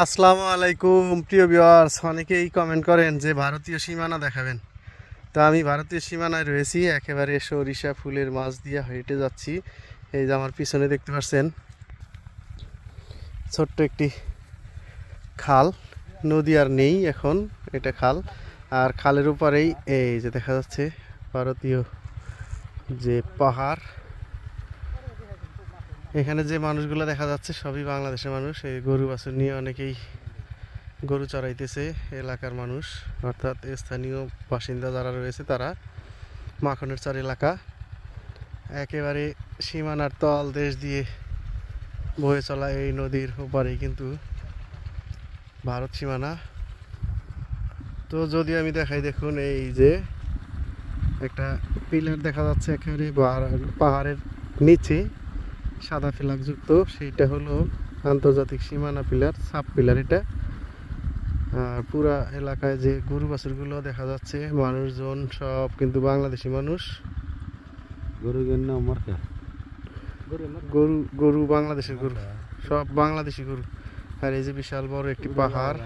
আসসালামু আলাইকুম প্রিয় ভিউয়ার্স, অনেকেই কমেন্ট করেন যে ভারতীয় সীমানা দেখাবেন। তো আমি ভারতীয় সীমানায় রয়েছি, একেবারে সরিষা ফুলের মাছ দিয়ে হেঁটে যাচ্ছি। এই যে আমার পিছনে দেখতে পাচ্ছেন ছোট্ট একটি খাল, নদী আর নেই এখন, এটা খাল। আর খালের উপরেই এই যে দেখা যাচ্ছে ভারতীয় যে পাহাড়। এখানে যে মানুষগুলো দেখা যাচ্ছে সবই বাংলাদেশের মানুষ। এই গরু বাছুর নিয়ে অনেকেই গরু চড়াইতেছে এলাকার মানুষ, অর্থাৎ স্থানীয় বাসিন্দা যারা রয়েছে তারা। মাখনের চর এলাকা, একেবারে সীমানার তল দেশ দিয়ে বয়ে চলা এই নদীর ওপারেই কিন্তু ভারত সীমানা। তো যদি আমি দেখাই, দেখুন এই যে একটা পিলার দেখা যাচ্ছে একেবারে পাহাড়ের নিচে, সাদা ফ্ল্যাগযুক্ত, সেইটা হলো আন্তর্জাতিক সীমানা পিলার, সাব পিলার এটা। আর পুরা এলাকায় যে গরু বাছুরগুলো দেখা যাচ্ছে, মানুষজন সব কিন্তু বাংলাদেশি মানুষ। গরু বাংলাদেশের গরু, সব বাংলাদেশি গরু। আর এই যে বিশাল বড় একটি পাহাড়।